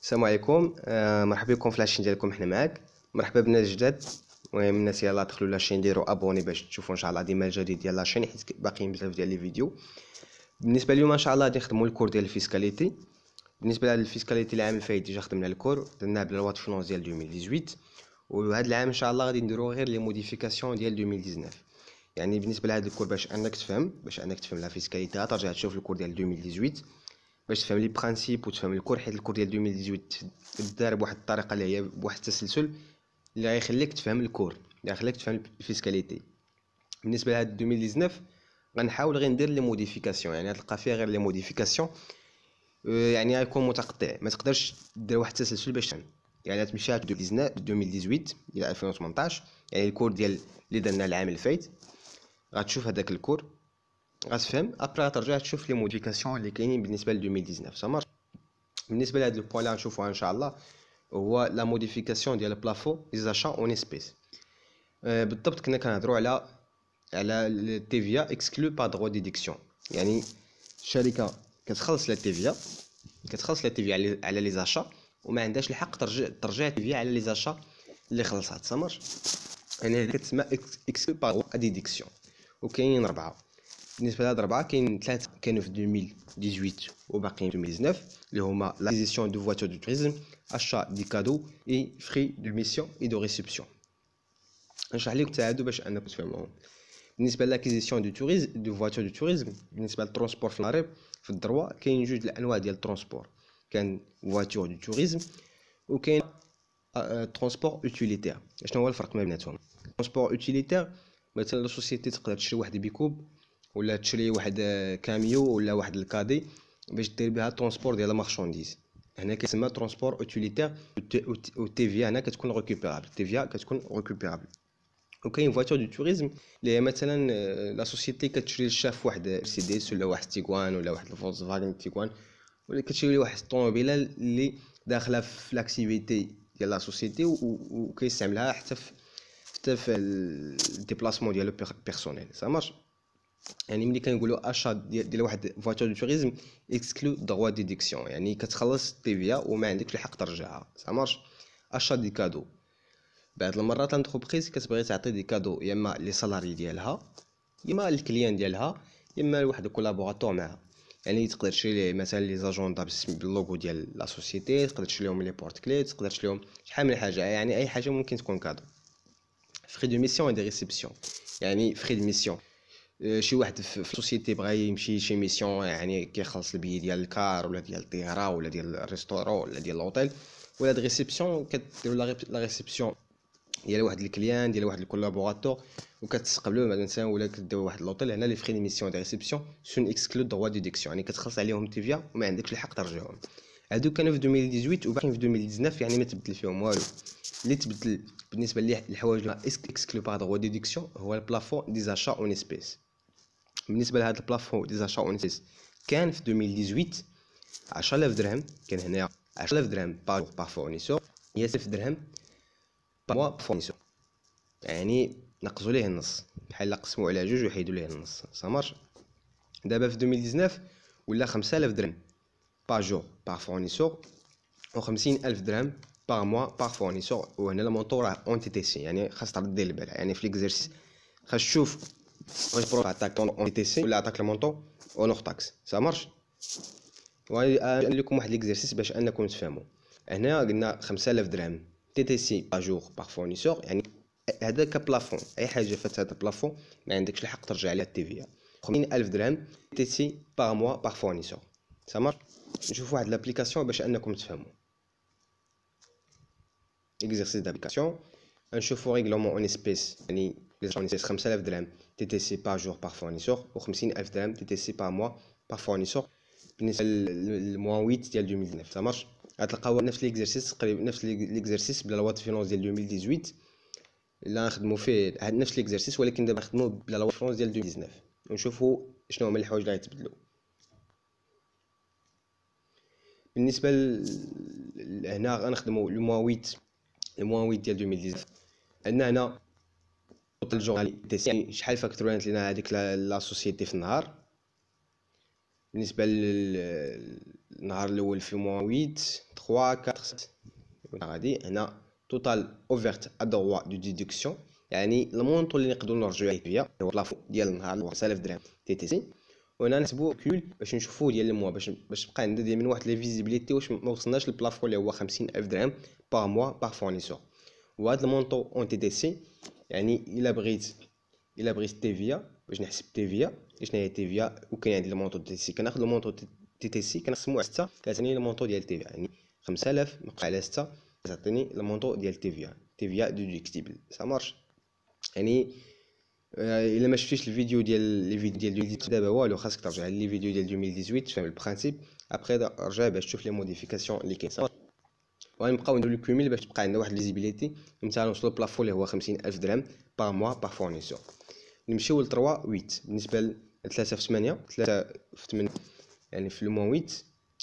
السلام عليكم. مرحبا بكم في لاشين ديالكم. حنا معاك. مرحبا بالناس الجداد. المهم الناس يلاه دخلوا لاشين ديروا ابوني باش تشوفوا ان شاء الله ديما الجديد ديال لاشين، حيت باقيين بزاف ديال لي فيديو. بالنسبه اليوم ان شاء الله غادي نخدموا الكور ديال الفيسكاليتي. بالنسبه لهاد الفيسكاليتي العام الفايت ديجا خدمنا الكور، درناه بلا لوا فينونس ديال 2018، وهذا العام ان شاء الله غادي نديروا غير لي موديفيكاسيون ديال 2019. يعني بالنسبه لهاد الكور باش انك تفهم لا فيسكاليتي ترجع تشوف الكور ديال 2018 باش تفهم لي برانسيپ وتفهم الكور، حيت الكور ديال 2018 دار بواحد الطريقه اللي هي بواحد التسلسل اللي غيخليك تفهم الكور، اللي غيخليك تفهم الفيسكاليتي. بالنسبه لهاد 2019 غنحاول غير ندير لي موديفيكاسيون، يعني غتلقى فيها غير لي موديفيكاسيون، يعني غيكون متقطع، ما تقدرش دير واحد التسلسل باش تفهم. يعني تمشي 2018 الى 2018، يعني الكور ديال اللي درنا العام الفايت غتشوف هذاك الكور غتفهم، ابري غترجع تشوف لي موديفيكاسيون اللي كاينين بالنسبه ل 2019. سامر. بالنسبه لهاد البوان اللي غنشوفوها ان شاء الله هو لا موديفيكاسيون ديال البلافون دي زاشا اون اسبيس. بالضبط كنا كنهضروا على التي في ا اكسكلو با دروا ديديكسيون، يعني الشركه كتخلص لا تي في على لي زاشا وما عندهاش الحق ترجع تي في على لي زاشا اللي خلصات. سامر. يعني كتسمى اكسكلو با دروا ديديكسيون. وكاينين 4. بالنسبه لهاد 4 كاين 3 كانوا في 2018 وباقيين في 2019 اللي هما لاكيزيسيون دو فواتور دو توريزم، اشا دي كادو اي فري دو ميسيون اي دو ريسبسيون. نشرح لكم هادو باش انكم تفهموهم. بالنسبه لاكيزيسيون دو توريزم دو فواتور دو توريزم، بالنسبه للترونسبور في المغرب في الدروا كاين جوج الانواع ديال الترونسبور، كان فواتور دو توريزم وكاين ترونسبور اوتيليتير. شنو هو الفرق ما بيناتهم؟ ترونسبور اوتيليتير مثلا لا سوسيتي تقدر تشري واحد بيكوب ولا تشري واحد كاميو ولا واحد الكادي باش دير بها ترونسبور ديال المارشانديز، هنا كيسمى ترونسبور اوتيليتير. و تي في هنا كتكون ريكوبيرابل، تي في كتكون ريكوبيرابل. وكاين فواتور دو توريزم اللي هي مثلا لا سوسيتي كتشري للشاف واحد مرسيدس ولا واحد تيغوان ولا واحد الفولكسفاغن تيغوان، ولا كتشري واحد الطوموبيله اللي داخله في لاكتيفيتي ديال لا سوسيتي وكيستعملها حتى في الديبلاسمون ديالو بيرسونيل. سامر. يعني ملي كنقولوا اشا ديال واحد فواتور دو توريزم اكسكلو دروا ديديكسيون، يعني كتخلص تي في وما عندكش الحق ترجعها. سامر. اشا دي كادو، بعض المرات لانتربريز كتبغي تعطي دي كادو يا اما لي سالاري ديالها يا اما الكليان ديالها يا اما لواحد الكولابوراتور معها، يعني تقدر تشري ليه مثلا لي زاجوندا باللوغو ديال لا سوسيتي، تقدر تشري لهم لي بورت كلي، تقدر تشري لهم شحال من حاجه، يعني اي حاجه ممكن تكون كادو. فري دو ميسيون اي دي ريسبسيون، يعني فري دو ميسيون شي واحد في السوسيتي بغى يمشي شي ميسيون، يعني كيخلص البي ديال الكار ولا ديال الطياره ولا ديال الريستورون ولا ديال الهوتيل ولا د ريسبسيون، كديروا لا ريسبسيون ديال واحد الكليان ديال واحد الكولابوراتور وكتستقبلوه مثلا، ولا كديروا واحد لوطيل. هنا لي فري ميسيون دي ريسبسيون سون اكسكلود دروا ديديكسيون، يعني كتخلص عليهم تيفيا وما عندكش الحق ترجعهم. هادو كانوا في 2018 وباقيين في 2019، يعني ما تبدل فيهم والو. اللي تبدل بالنسبه للحوايج اللي اكسكلو با دروا ديديكسيون هو البلافون دي زاشا اون اسبيس. بالنسبه لهذا البلافون دي زاشا اون اسبيس كان في 2018 10000 درهم، كان هنا 10000 درهم بار فورنيسور، 1000 درهم بار موا فورنيسور، يعني نقصوا ليه النص، بحال قسموا على جوج وحيدوا ليه النص. سامر. دابا في 2019 ولا 5000 درهم بار جور بار فورنيسور و 50000 درهم بار موا بار فورنيسور. وهنا المونطور راه اون تي تي سي، يعني خاص دير البال، يعني في ليكزيرسيس خاص تشوف واش بروف عطاك اون تي تي سي ولا عطاك المونطور اون اوغ تاكس. سامرش. وغادي لكم واحد ليكزيرسيس باش انكم تفهموا. هنا قلنا 5000 درهم تي تي سي بار جور بار فورنيسور، يعني هذا كبلافون، اي حاجه فات هذا البلافون ما عندكش الحق ترجع عليها التي في. 50000 درهم تي سي بار موا بار فورنيسور. سامر. نشوفوا واحد لابليكاسيون باش انكم تفهموا اكزرسيس دابليكاسيون. نشوفوا ريغلومون اون اسبيس، يعني لي اون اسبيس 5000 درهم تي تي سي بار جور بار فورنيسور و 50000 درهم تي تي سي بار موا بار فورنيسور بالنسبه للموان 8 ديال 2019. سامرش. غتلقاو نفس ليكزرسيس تقريبا نفس ليكزرسيس بلا لوا دو فينونس ديال 2018 لا نخدموا فيه نفس ليكزرسيس، ولكن دابا نخدموا بلا لوا فرونس ديال 2019 ونشوفوا شنو هما الحوايج اللي غيتبدلوا. بالنسبه هنا غنخدموا لو موان 8 ديال 2019. عندنا هنا الجورنالي تي سي يعني شحال فاكتورات لنا هذيك لا سوسيتي في النهار. بالنسبه للنهار الاول في موا 8 3 4 5 غادي هنا توتال اوفرت ا دروا دو ديدكسيون، يعني المونطو اللي نقدروا نرجعوا عليه هو لافو ديال النهار 5000 درهم تي تي سي. وهنا نحسبوا كول باش نشوفوا ديال الموا باش تبقى عندنا ديال من واحد لي فيزيبيليتي واش ما وصلناش للبلافون اللي هو 50000 درهم باغ موا باغ فورنيسور. وهذا المونطو اون تي تي سي يعني الا بغيت تيفيا باش نحسب تيفيا شنو هي تيفيا وكاين عندي المونطو تي تي سي كناخذ المونطو تي تي سي كنقسمو على 6 كتعطيني المونطو ديال تيفيا يعني 5000 مقسوم على 6 كتعطيني المونطو ديال تيفيا ديدكتيبل سا مارش. يعني الا ما شفتيش الفيديو ديال لي فيديو ديال 2018 دابا والو خاصك ترجع لي فيديو ديال 2018 تفهم البرانسيپ ابري رجع باش تشوف لي موديفيكاسيون اللي كاين. وغنبقاو نديرو الكوميل باش تبقى عندنا واحد ليزيبيليتي مثلا نوصلو للبلافون اللي هو 50000 درهم باغ موا باغ فورنيسور. نمشيو ل 3 8 بالنسبه ل 3 في 8 3 في 8 يعني في الموا 8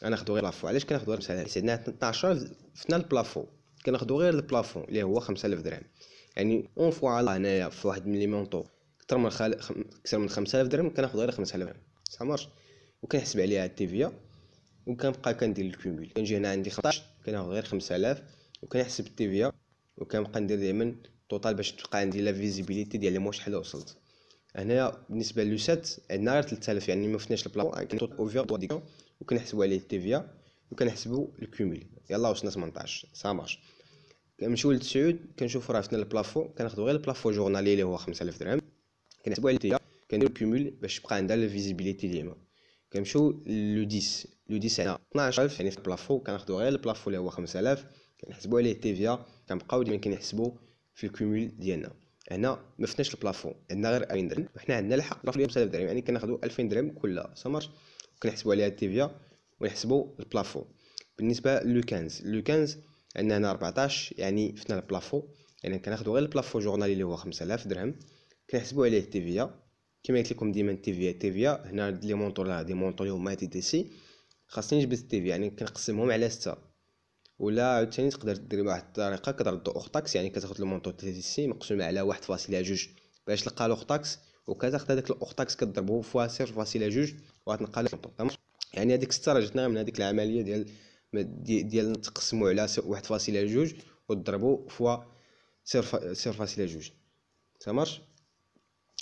غناخدو غير لافو. علاش كناخدو غير مثلا عندنا 12 فنا البلافون كناخدو غير البلافون اللي هو 5000 درهم يعني اون فوا على هنايا في واحد من لي مونطو اكثر من 5000 درهم كناخدو غير 5000 درهم صح مارش. وكنحسب عليها التيفيا وكنبقى كندير الكومول كنجي هنا عندي 15 كناخد غير 5000 وكنحسب التيفيا وكنبقى ندير دائما توتال باش تبقى عندي لا فيزيبيليتي ديال الموا شحال وصلت. هنايا بالنسبه لو 7 عندنا غير 3000 يعني ما فتناش البلان كاين توت اوفر دو وكنحسبوا عليه التيفيا وكنحسبوا الكومول يلا وصلنا 18 سا مارش. كنمشيو ل 9 كنشوفوا راه فتنا البلافون كناخذوا غير البلافون جورنالي اللي هو 5000 درهم كنحسبوا عليه التيفيا كنديروا الكومول باش تبقى عندها لا فيزيبيليتي ديالها. كنمشيو لو 10 لو 10 هنا 12000 يعني في البلافون كناخذوا غير البلافون اللي هو 5000 كنحسبوا عليه التيفيا كنبقاو ديما كنحسبوا في الكومول ديالنا. هنا ما فتناش البلافون عندنا غير 2000 درهم وحنا عندنا الحق البلافون 5000 درهم يعني كناخذوا 2000 درهم كلها سمارش كنحسبوا عليها التيفيا ونحسبوا البلافون. بالنسبه لو 15 عندنا هنا 14 يعني فتنا البلافون يعني كناخذوا غير البلافون جورنالي اللي هو 5000 درهم كنحسبوا عليه التيفيا كما قلت لكم ديما التيفيا هنا لي مونطور راه دي مونطور اللي هما تي تي سي خاصني نجبد التيفيا يعني كنقسمهم على 6 ولا عاوتاني تقدر دير بواحد الطريقه كتردو اوختاكس يعني كتاخذ المونطور تي تي سي مقسوم على 1.2 باش تلقى الاوختاكس وكتاخذ هذاك الاوختاكس كضربه فوا 0.2 وغتلقى المونطور. يعني هذيك 6 راه جاتنا من هذيك العمليه ديال نتقسموا على 1.2 وتضربوا فوا 0.2 سامارش.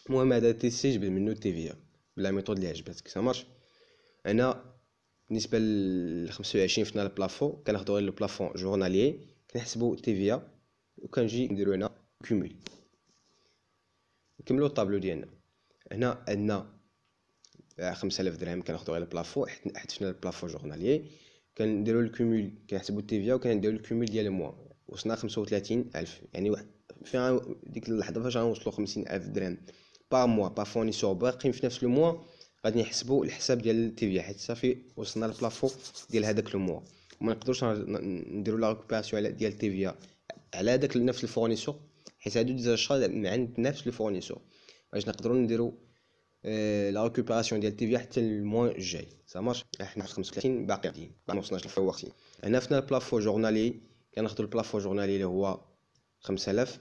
المهم هذا تي سي جبد منه التيفيا بلا ميثود اللي عجبتك سامارش. انا بالنسبه ل 25 فتنا البلافون كناخذوا غير البلافون جورنالي كنحسبوا التيفيا وكنجي نديرو هنا كومول نكملوا الطابلو ديالنا. هنا عندنا 5000 درهم كناخذوا غير البلافون حيت فتنا البلافون جورنالي كنديروا الكومول كنحسبوا التيفيا وكنديروا الكومول ديال الموا وصلنا 35000 يعني في ديك اللحظه فاش غنوصلوا 50000 درهم با موا با فورنيسور باقيين في نفس الموا غادي نحسبوا الحساب ديال التيفيا حيت صافي وصلنا للبلافون ديال هذاك الموا وما نقدروش نديروا لا ريكوبيراسيون ديال التيفيا على هذاك نفس الفورنيسور حيت هادو ديجا شحال من عند نفس الفورنيسور باش نقدروا نديروا لا ريكوبيراسيون ديال التيفيا حتى الموا الجاي سامارش. حنا 35 باقيين ما وصلناش للفوقتي. هنا فينا البلافون جورنالي كناخذوا البلافون جورنالي اللي هو 5000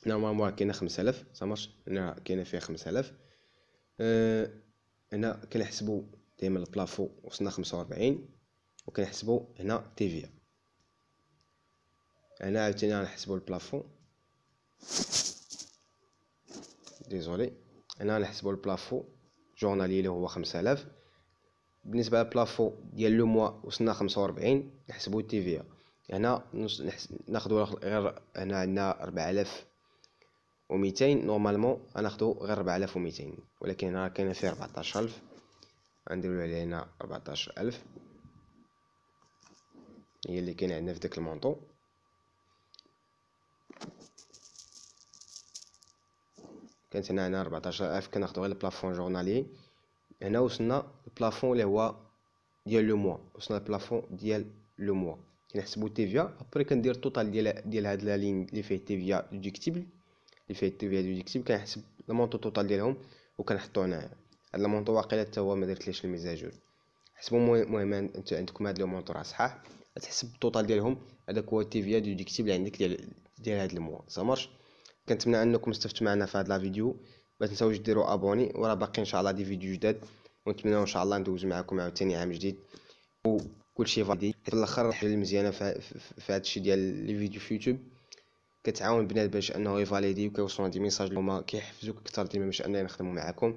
نورمالمون كاينه 5000 سامارش هنا كاينه فيها 5000. هنا كنحسبوا دائما البلافون وصلنا 45 وكنحسبوا هنا تيفيا. هنا عاوتاني غنحسبوا البلافون ديزولي هنا نحسبوا البلافون جورنالي اللي هو 5000. بالنسبه للبلافون ديال لو موا وصلنا 45 نحسبوا التيفيا. هنا ناخذوا غير هنا عندنا 4200 نورمالمون غناخذوا غير 4200 ولكن هنا كاينه فيه 14000 غنديروا عليه هنا 14000 هي اللي كاينه عندنا في داك المونطو. كانت هنا 14000 كناخذوا غير البلافون جورنالي. هنا وصلنا البلافون اللي هو ديال لو موا وصلنا البلافون ديال لو موا كنحسبوا التيفيا ابري كندير التوتال ديال هاد لا لين اللي فيه التيفيا ديدكتيبل كنحسب المونطو توتال ديالهم وكنحطو هنا. هاد المونطو واقيلا حتى هو ما درتليش الميزاجور حسبوا. المهم انت عندكم هاد لو مونطو راه صحاح تحسب التوتال ديالهم هذاك هو التيفيا ديدكتيبل عندك ديال هاد الموا سامارش. كنتمنى انكم استفدتوا معنا في هذا لا فيديو. ما تنساوش ديروا ابوني، وراه باقي ان شاء الله دي فيديو جداد، ونتمنى ان شاء الله ندوز معكم عاوتاني عام جديد وكلشي فاليدي. في الاخر الحاجه المزيانه في هذا الشيء ديال لي فيديو في يوتيوب كتعاون البنات باش انه يفاليدي وكيوصلوا دي ميساج اللي هما كيحفزوك اكثر ديما باش اننا نخدموا معكم.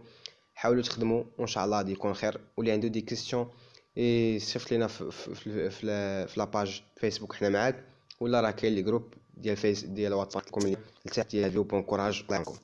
حاولوا تخدموا وان شاء الله غادي يكون خير. واللي عنده دي كيسيون يصيفط لينا في لاباج فيسبوك حنا معاك، ولا راه كاين لي جروب ديال فيس ديال واتساب لكم اللي تحت ديال الفيديو. بون كوراج، الله يعاونكم.